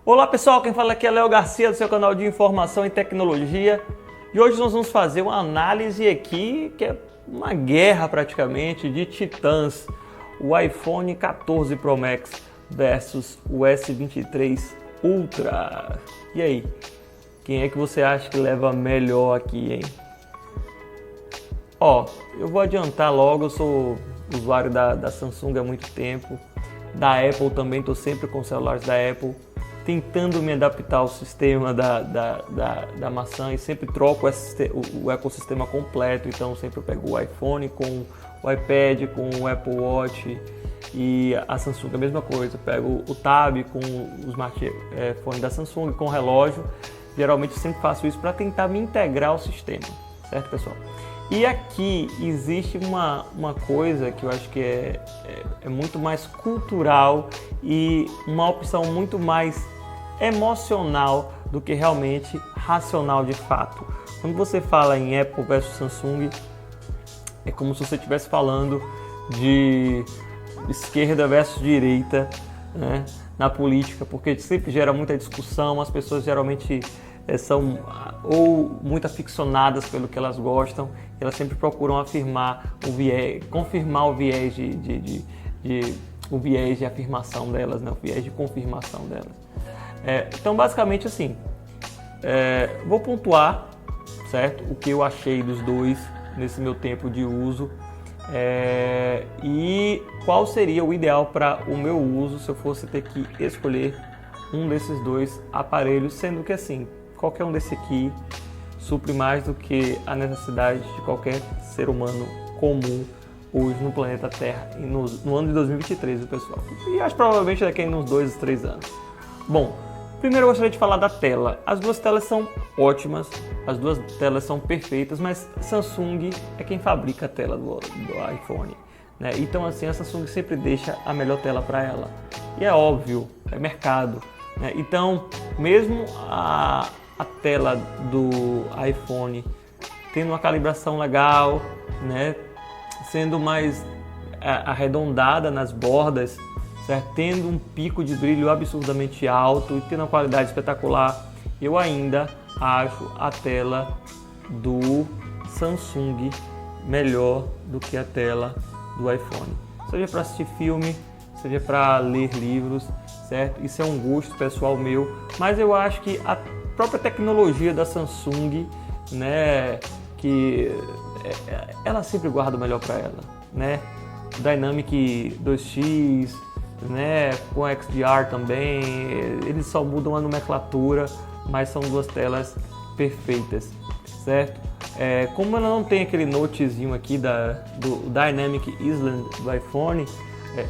Olá pessoal, quem fala aqui é Léo Garcia do seu canal de informação e tecnologia e hoje nós vamos fazer uma análise aqui que é uma guerra praticamente de titãs, o iPhone 14 Pro Max versus o S23 Ultra. E aí, quem é que você acha que leva melhor aqui, hein? Ó, eu vou adiantar logo, eu sou usuário da Samsung há muito tempo, da Apple também, estou sempre com celulares da Apple, tentando me adaptar ao sistema da maçã e sempre troco o ecossistema completo, então sempre eu pego o iPhone com o iPad, com o Apple Watch e a Samsung a mesma coisa, eu pego o Tab com o smartphone da Samsung, com o relógio, geralmente eu sempre faço isso para tentar me integrar ao sistema, certo pessoal? E aqui existe uma coisa que eu acho que é muito mais cultural e uma opção muito mais emocional do que realmente racional de fato. Quando você fala em Apple versus Samsung, é como se você estivesse falando de esquerda versus direita, né, na política, porque sempre gera muita discussão, as pessoas geralmente são ou muito aficionadas pelo que elas gostam, elas sempre procuram afirmar o viés, confirmar o viés o viés de afirmação delas, né? O viés de confirmação delas. Então, basicamente assim, vou pontuar, certo? O que eu achei dos dois nesse meu tempo de uso e qual seria o ideal para o meu uso se eu fosse ter que escolher um desses dois aparelhos, sendo que assim, qualquer um desse aqui supre mais do que a necessidade de qualquer ser humano comum hoje no planeta Terra e no ano de 2023, pessoal. E acho provavelmente daqui a uns 2 a 3 anos. Bom, primeiro eu gostaria de falar da tela. As duas telas são ótimas, as duas telas são perfeitas, mas Samsung é quem fabrica a tela do iPhone, né? Então assim, a Samsung sempre deixa a melhor tela para ela. E é óbvio, é mercado, né? Então, mesmo a tela do iPhone tendo uma calibração legal, né, sendo mais arredondada nas bordas, certo? Tendo um pico de brilho absurdamente alto e tendo uma qualidade espetacular, eu ainda acho a tela do Samsung melhor do que a tela do iPhone. Seja para assistir filme, seja para ler livros, certo? Isso é um gosto pessoal meu, mas eu acho que a própria tecnologia da Samsung, né, que ela sempre guarda o melhor para ela, né? Dynamic 2X, né, com XDR também, eles só mudam a nomenclatura, mas são duas telas perfeitas, certo? Como ela não tem aquele notezinho aqui do Dynamic Island do iPhone,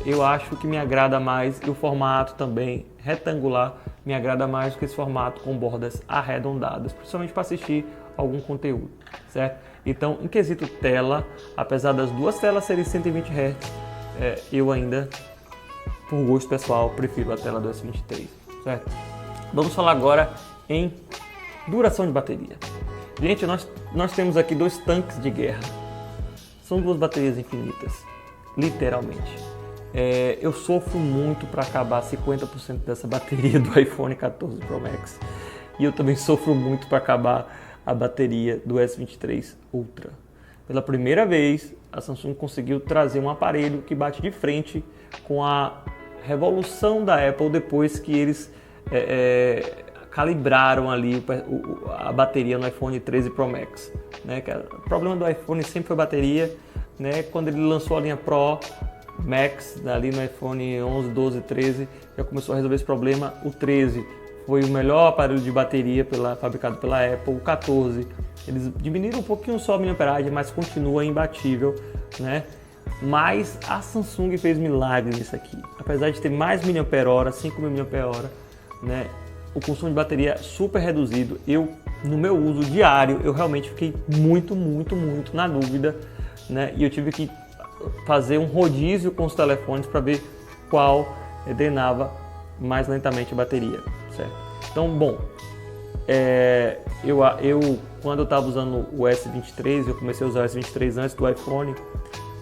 eu acho que me agrada mais, e o formato também retangular me agrada mais do que esse formato com bordas arredondadas, principalmente para assistir algum conteúdo, certo? Então, em quesito tela, apesar das duas telas serem 120 Hz, eu ainda, por gosto pessoal, prefiro a tela do S23, certo? Vamos falar agora em duração de bateria. Gente, nós temos aqui dois tanques de guerra. São duas baterias infinitas, literalmente. Eu sofro muito para acabar 50% dessa bateria do iPhone 14 Pro Max. E eu também sofro muito para acabar a bateria do S23 Ultra. Pela primeira vez, a Samsung conseguiu trazer um aparelho que bate de frente com a revolução da Apple depois que eles calibraram ali a bateria no iPhone 13 Pro Max, né? O problema do iPhone sempre foi a bateria, né? Quando ele lançou a linha Pro Max ali no iPhone 11, 12, 13, já começou a resolver esse problema. O 13 foi o melhor aparelho de bateria fabricado pela Apple. O 14, eles diminuíram um pouquinho só a miliamperagem, mas continua imbatível, né? Mas a Samsung fez milagre nisso aqui. Apesar de ter mais mAh, 5.000 mAh, né? O consumo de bateria super reduzido. No meu uso diário, eu realmente fiquei muito na dúvida, né? E eu tive que fazer um rodízio com os telefones para ver qual drenava mais lentamente a bateria, certo? Então, bom, quando eu estava usando o S23, eu comecei a usar o S23 antes do iPhone,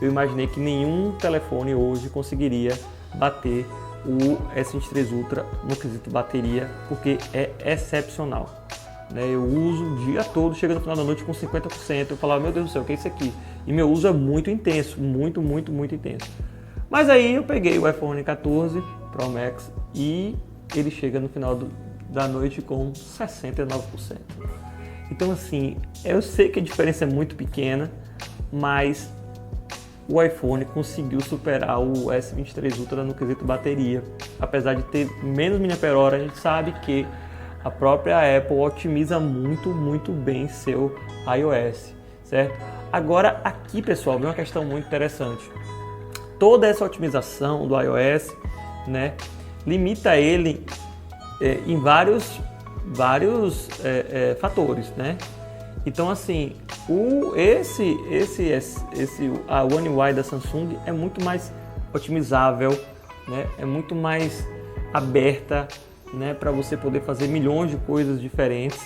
eu imaginei que nenhum telefone hoje conseguiria bater o S23 Ultra no quesito bateria, porque é excepcional, né? Eu uso o dia todo, chega no final da noite com 50%, eu falo, meu Deus do céu, o que é isso aqui? E meu uso é muito intenso, muito intenso. Mas aí eu peguei o iPhone 14 Pro Max e ele chega no final da noite com 69%. Então assim, eu sei que a diferença é muito pequena, mas o iPhone conseguiu superar o S23 Ultra no quesito bateria. Apesar de ter menos mAh, a gente sabe que a própria Apple otimiza muito bem seu iOS, certo? Agora aqui, pessoal, vem uma questão muito interessante. Toda essa otimização do iOS, né, limita ele em vários fatores, né? Então assim, a One UI da Samsung é muito mais otimizável, né? É muito mais aberta, né, para você poder fazer milhões de coisas diferentes,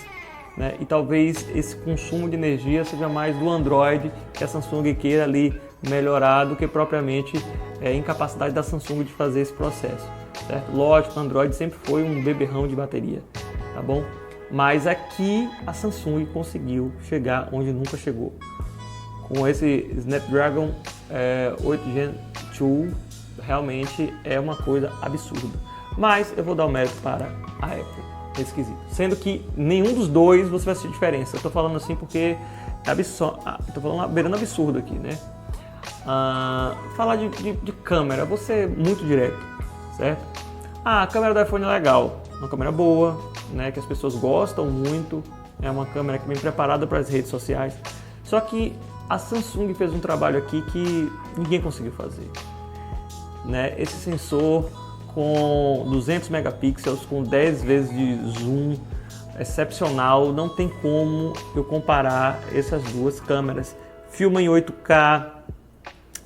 né? E talvez esse consumo de energia seja mais do Android, que a Samsung queira ali melhorar, do que propriamente a incapacidade da Samsung de fazer esse processo, certo? Lógico, o Android sempre foi um beberrão de bateria, tá bom? Mas aqui a Samsung conseguiu chegar onde nunca chegou. Com esse Snapdragon 8 Gen 2, realmente é uma coisa absurda. Mas eu vou dar o mérito para a Apple nesse quesito. Sendo que nenhum dos dois você vai sentir diferença. Eu tô falando assim porque tô falando beirando absurdo aqui, né? Falar de câmera, vou ser muito direto, certo? A câmera do iPhone é legal, uma câmera boa, né, que as pessoas gostam muito, é uma câmera que vem preparada para as redes sociais. Só que a Samsung fez um trabalho aqui que ninguém conseguiu fazer, né? Esse sensor com 200 megapixels, com 10 vezes de zoom, excepcional, não tem como eu comparar essas duas câmeras. Filma em 8K,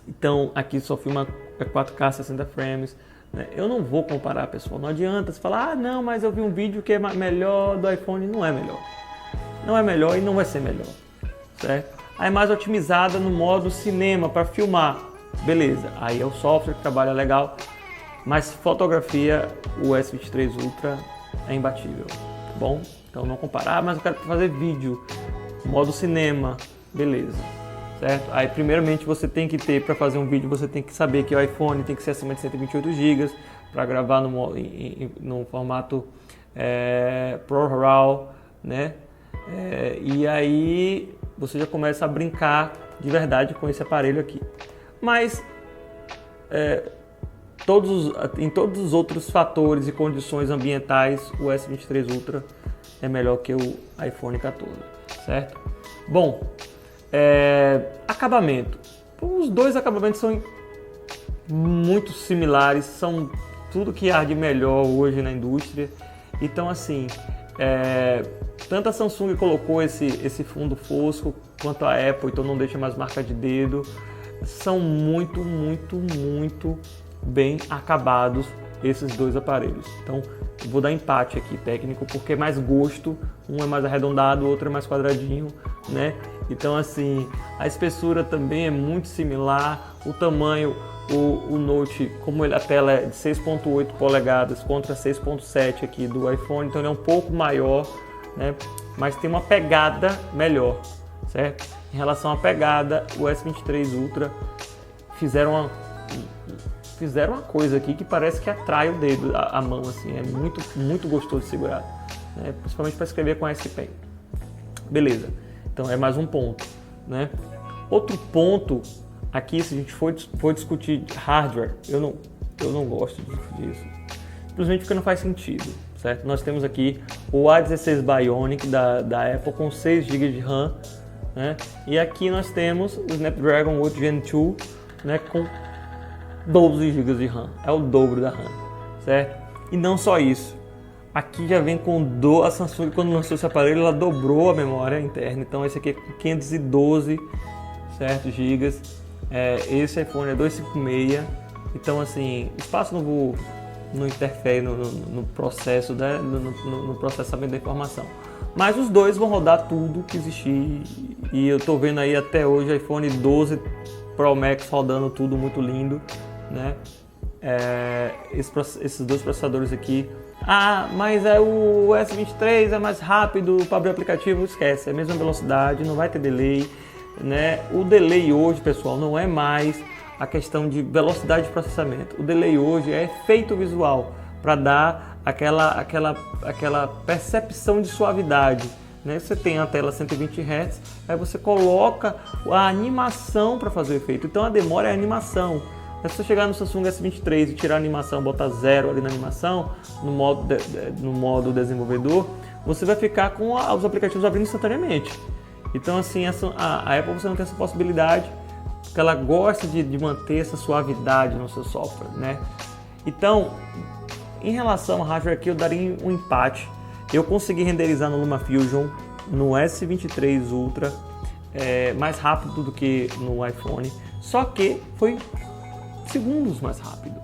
então aqui só filma 4K 60 frames. Eu não vou comparar, pessoal, não adianta você falar, não, mas eu vi um vídeo que é melhor do iPhone. Não é melhor. Não é melhor e não vai ser melhor, certo? Aí é mais otimizada no modo cinema para filmar, beleza, aí é o software que trabalha legal, mas fotografia, o S23 Ultra é imbatível, tá bom? Então não comparar, mas eu quero fazer vídeo, modo cinema, beleza. Certo? Aí primeiramente você tem que ter, para fazer um vídeo, você tem que saber que o iPhone tem que ser acima de 128 GB para gravar no formato ProRAW, né? E aí você já começa a brincar de verdade com esse aparelho aqui. Mas em todos os outros fatores e condições ambientais, o S23 Ultra é melhor que o iPhone 14, certo? Bom, acabamento. Os dois acabamentos são muito similares, são tudo que há de melhor hoje na indústria. Então assim, tanto a Samsung colocou esse fundo fosco, quanto a Apple, então não deixa mais marca de dedo. São muito bem acabados esses dois aparelhos. Então eu vou dar empate aqui técnico, porque é mais gosto, um é mais arredondado, o outro é mais quadradinho, né? Então assim, a espessura também é muito similar, o tamanho, o Note, como a tela é de 6.8 polegadas contra 6.7 aqui do iPhone, então ele é um pouco maior, né? Mas tem uma pegada melhor, certo? Em relação à pegada, o S23 Ultra fizeram uma coisa aqui que parece que atrai o dedo, a mão, assim, é muito gostoso de segurar, né? Principalmente para escrever com a S Pen. Beleza, então é mais um ponto, né? Outro ponto aqui, se a gente for discutir hardware, eu não gosto disso, simplesmente porque não faz sentido, certo? Nós temos aqui o A16 Bionic da Apple com 6 GB de RAM, né? E aqui nós temos o Snapdragon 8 Gen 2, né, com 12 GB de RAM, é o dobro da RAM, certo? E não só isso, aqui já vem com a Samsung, quando lançou esse aparelho, ela dobrou a memória interna, então esse aqui é com 512, certo, GB. Esse iPhone é 256, então assim, o espaço não interfere no processo, né, no processamento da informação. Mas os dois vão rodar tudo que existir, e eu tô vendo aí até hoje iPhone 12 Pro Max rodando tudo muito lindo, né? esses dois processadores aqui. Ah, mas o S23 é mais rápido para abrir o aplicativo. Esquece, é a mesma velocidade, não vai ter delay, né? O delay hoje, pessoal, não é mais a questão de velocidade de processamento. O delay hoje é efeito visual, para dar aquela percepção de suavidade, né? Você tem a tela 120 Hz, aí você coloca a animação para fazer o efeito. Então a demora é a animação. Se você chegar no Samsung S23 e tirar a animação, botar 0 ali na animação, no modo desenvolvedor, você vai ficar com os aplicativos abrindo instantaneamente. Então assim, a Apple você não tem essa possibilidade, porque ela gosta de manter essa suavidade no seu software, né? Então, em relação ao hardware aqui, eu daria um empate. Eu consegui renderizar no LumaFusion, no S23 Ultra, mais rápido do que no iPhone, só que foi segundos mais rápido.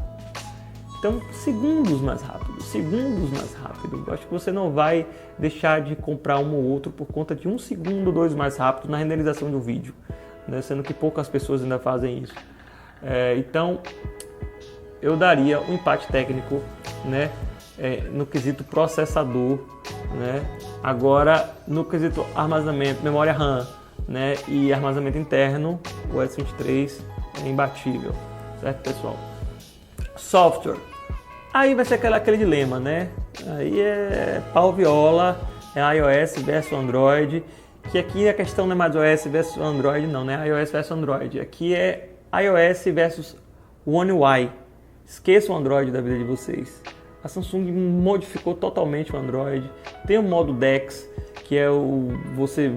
Então, segundos mais rápido. Eu acho que você não vai deixar de comprar um ou outro por conta de 1 segundo, 2 mais rápido na renderização do vídeo, né? Sendo que poucas pessoas ainda fazem isso. Então, eu daria um empate técnico, né? No quesito processador, né? Agora, no quesito armazenamento, memória RAM, né? E armazenamento interno, o S23 é imbatível, certo, pessoal? Software, aí vai ser aquele dilema, né? Aí é pau viola, é iOS versus Android, que aqui a questão não é mais iOS versus Android, não, né? iOS versus Android, aqui é iOS versus One UI. Esqueça o Android da vida de vocês. A Samsung modificou totalmente o Android. Tem o modo DeX, que é você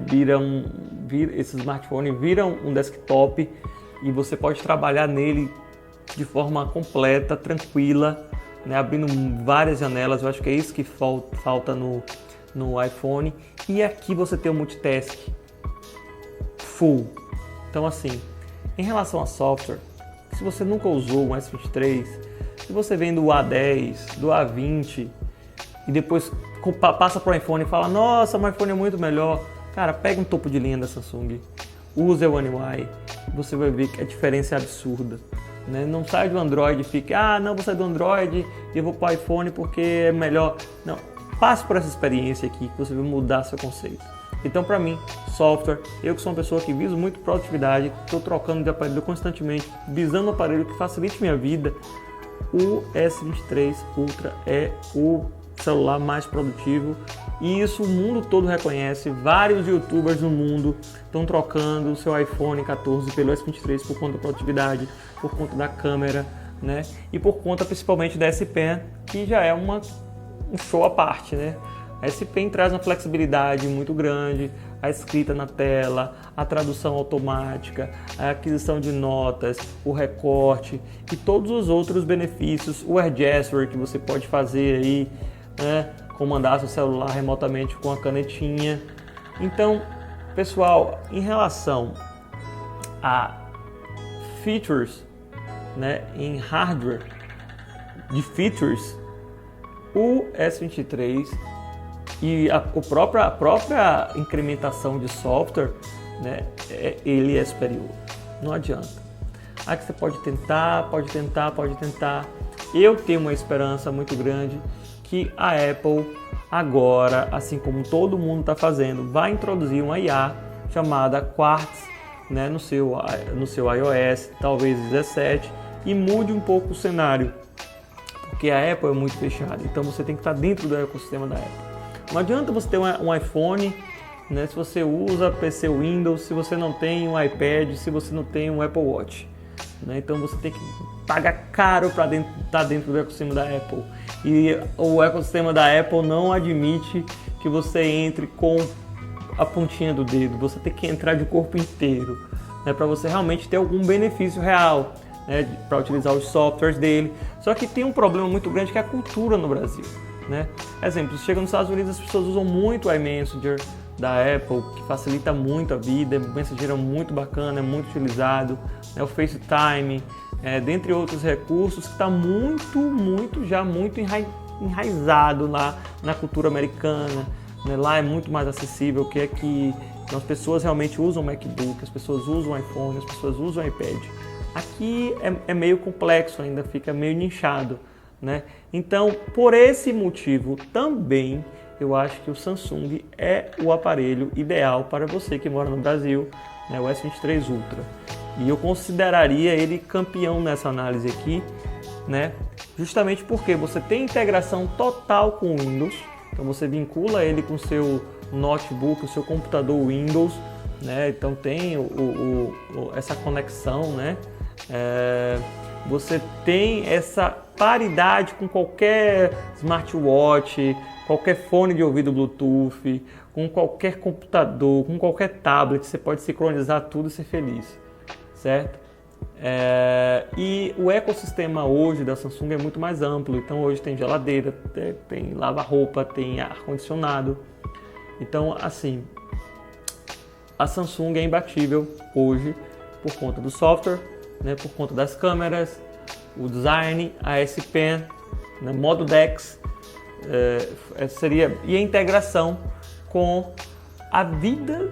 esse smartphone vira um desktop e você pode trabalhar nele de forma completa, tranquila, né, abrindo várias janelas. Eu acho que é isso que falta no iPhone. E aqui você tem o multitask full. Então assim, em relação a software, se você nunca usou um S23, se você vem do A10, do A20 e depois passa para o iPhone e fala, nossa, o iPhone é muito melhor, cara, pega um topo de linha da Samsung, use o One UI, você vai ver que a diferença é absurda, né? Não sai do Android e fique, não, vou sair do Android e eu vou para o iPhone porque é melhor. Não, passe por essa experiência aqui que você vai mudar seu conceito. Então, para mim, software, eu que sou uma pessoa que viso muito produtividade, estou trocando de aparelho constantemente, visando um aparelho que facilite minha vida, o S23 Ultra é o celular mais produtivo e isso o mundo todo reconhece. Vários youtubers no mundo estão trocando o seu iPhone 14 pelo S23 por conta da produtividade, por conta da câmera, né? E por conta principalmente da S Pen, que já é um show à parte, né? A S Pen traz uma flexibilidade muito grande, a escrita na tela, a tradução automática, a aquisição de notas, o recorte e todos os outros benefícios, o Air Gesture que você pode fazer aí, né, comandar seu celular remotamente com a canetinha. Então, pessoal, em relação a features, né, em hardware de features, o S23 e a própria incrementação de software, né, ele é superior. Não adianta. Aqui você pode tentar. Eu tenho uma esperança muito grande que a Apple agora, assim como todo mundo está fazendo, vai introduzir uma IA chamada Quartz, né, no seu iOS, talvez 17, e mude um pouco o cenário, porque a Apple é muito fechada. Então você tem que estar dentro do ecossistema da Apple. Não adianta você ter um iPhone, né, se você usa PC Windows, se você não tem um iPad, se você não tem um Apple Watch, né? Então você tem que pagar caro para estar dentro do ecossistema da Apple. E o ecossistema da Apple não admite que você entre com a pontinha do dedo. Você tem que entrar de corpo inteiro, né, para você realmente ter algum benefício real, né, para utilizar os softwares dele. Só que tem um problema muito grande que é a cultura no Brasil. Né? Exemplo, chega nos Estados Unidos, as pessoas usam muito o iMessenger da Apple, que facilita muito a vida, o Messenger é muito bacana, é muito utilizado, né? O FaceTime, dentre outros recursos, que está muito enraizado lá na cultura americana, né? Lá é muito mais acessível que aqui. Então as pessoas realmente usam o MacBook, as pessoas usam o iPhone, as pessoas usam o iPad, Aqui é meio complexo ainda, fica meio nichado, né? Então, por esse motivo também, eu acho que o Samsung é o aparelho ideal para você que mora no Brasil, né? O S23 Ultra. E eu consideraria ele campeão nessa análise aqui, né? Justamente porque você tem integração total com o Windows, então você vincula ele com o seu notebook, o seu computador Windows, né? Então tem essa conexão, né? Você tem essa paridade com qualquer smartwatch, qualquer fone de ouvido Bluetooth, com qualquer computador, com qualquer tablet, você pode sincronizar tudo e ser feliz, certo? E o ecossistema hoje da Samsung é muito mais amplo, então hoje tem geladeira, tem lava-roupa, tem ar-condicionado. Então, assim, a Samsung é imbatível hoje por conta do software, né, por conta das câmeras, o design, a S Pen, né, modo DeX, e a integração com a vida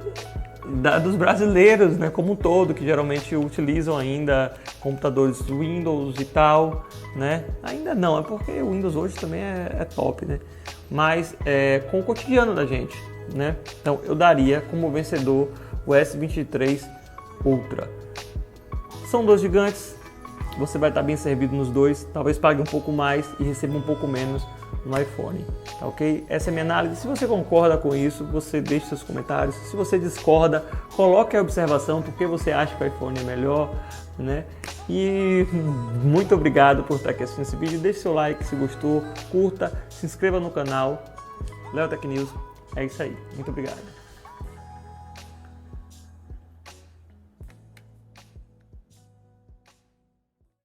dos brasileiros, né, como um todo, que geralmente utilizam ainda computadores Windows e tal, né? Ainda não, é porque o Windows hoje também é top, né? Mas com o cotidiano da gente, né? Então eu daria como vencedor o S23 Ultra. São dois gigantes, você vai estar bem servido nos dois, talvez pague um pouco mais e receba um pouco menos no iPhone, tá ok? Essa é a minha análise. Se você concorda com isso, você deixe seus comentários. Se você discorda, coloque a observação porque você acha que o iPhone é melhor, né? E muito obrigado por estar aqui assistindo esse vídeo. Deixe seu like se gostou, curta, se inscreva no canal. Leo Tech News, é isso aí. Muito obrigado.